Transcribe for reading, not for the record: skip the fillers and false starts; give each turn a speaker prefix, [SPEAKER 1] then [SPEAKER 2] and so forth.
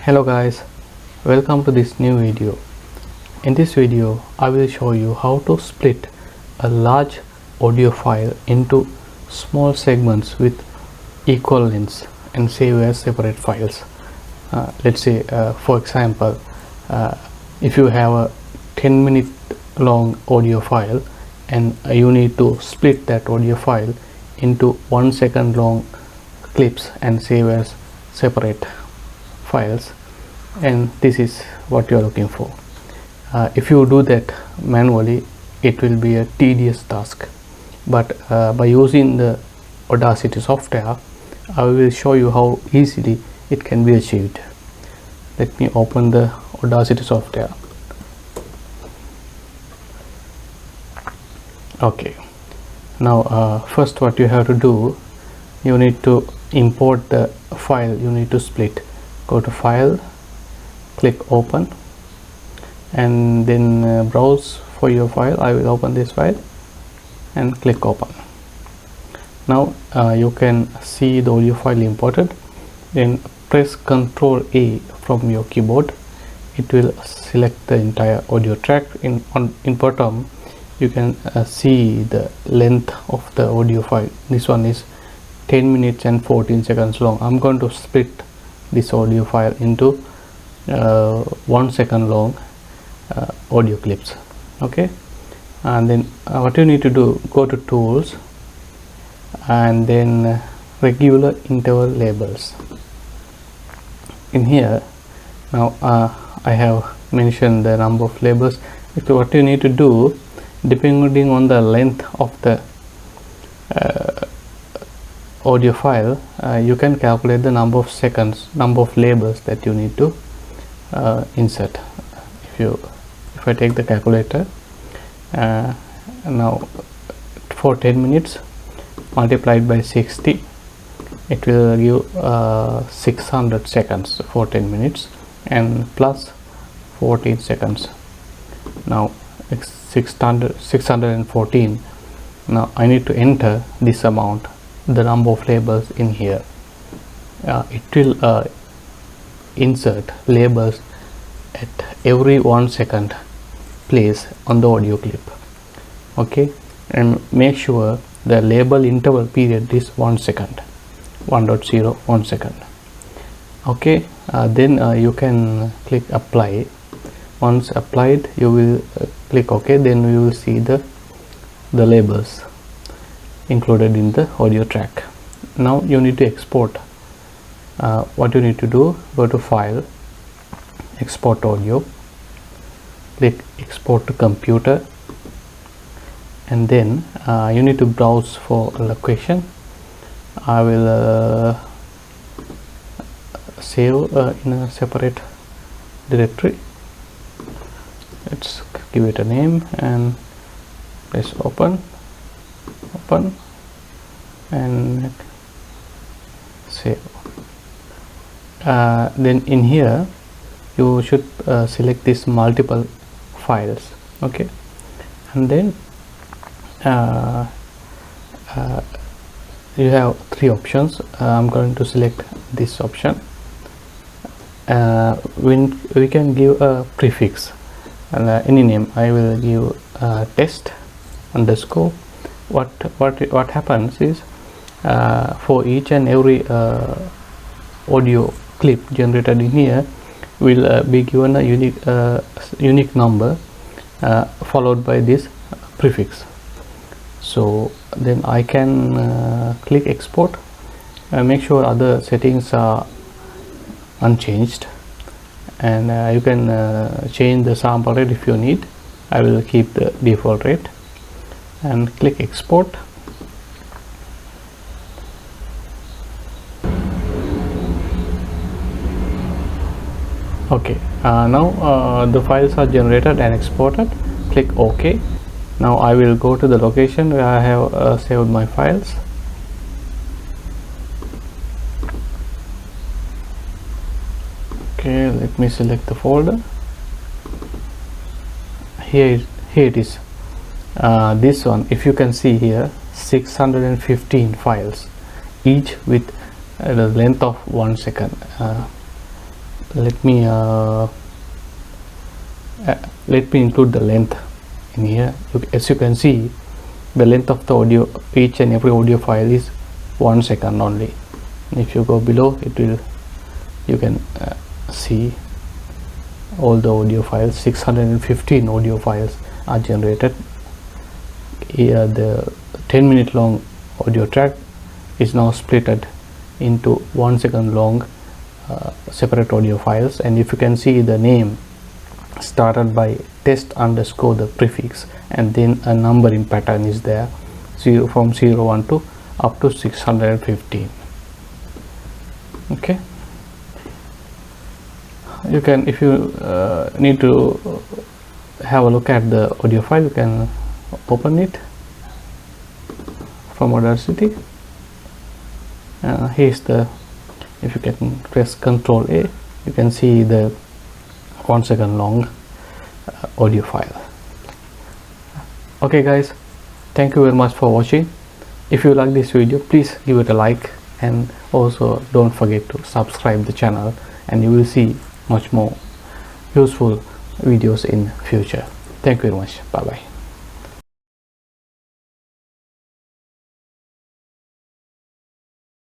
[SPEAKER 1] Hello guys, welcome to this new video. In this video I will show you how to split a large audio file into small segments with equal lengths and save as separate files. Let's say for example, if you have a 10-minute long audio file and you need to split that audio file into 1 second long clips and save as separate files, and this is what you are looking for. If you do that manually, it will be a tedious task, but by using the Audacity software, I will show you how easily it can be achieved. Let me open the Audacity software. Okay, now first what you have to do, you need to import the file you need to split. Go to File, click Open, and then browse for your file. I will open this file and click Open. Now you can see the audio file imported. Then press Ctrl A from your keyboard. It will select the entire audio track. In bottom you can see the length of the audio file. This one is 10 minutes and 14 seconds long. I'm going to split this audio file into 1 second long audio clips. Okay, and then what you need to do, go to Tools and then regular interval labels. In here now I have mentioned the number of labels. So what you need to do, depending on the length of the audio file, you can calculate the number of seconds, number of labels that you need to insert. If I take the calculator, now for 10 minutes multiplied by 60, it will give 600 seconds for 10 minutes and plus 14 seconds. Now 614. Now I need to enter this amount, the number of labels in here. It will insert labels at every 1 second place on the audio clip. Okay, and make sure the label interval period is 1 second, 1.0 1 second. Okay, then you can click Apply. Once applied, you will click OK. Then you will see the labels included in the audio track. Now you need to export. What you need to do, go to File, Export Audio, click Export to Computer, and then you need to browse for a location. I will save in a separate directory. Let's give it a name and press open and save. Then in here you should select this multiple files. Okay, and then you have 3 options. I'm going to select this option. When we can give a prefix and any name. I will give test underscore. What happens is, for each and every audio clip generated in here will be given a unique number followed by this prefix. So then I can click export and make sure other settings are unchanged, and you can change the sample rate if you need. I will keep the default rate and click export. Okay, now the files are generated and exported. Click OK. Now I will go to the location where I have saved my files. Okay, let me select the folder. Here it is. This one, if you can see here, 615 files, each with the length of 1 second. let me include the length in here. As you can see, the length of the audio, each and every audio file is 1 second only. If you go below, you can see all the audio files. 615 audio files are generated. Here the 10-minute long audio track is now splitted into 1 second long separate audio files, and if you can see, the name started by test underscore the prefix, and then a numbering pattern is there, from 01 to up to 615. Okay, you can, if you need to have a look at the audio file, you can open it from Audacity. Here's the, if you can press Ctrl A, you can see the 1 second long audio file. Okay guys, thank you very much for watching. If you like this video, please give it a like, and also don't forget to subscribe the channel, and you will see much more useful videos in future. Thank you very much. Bye bye.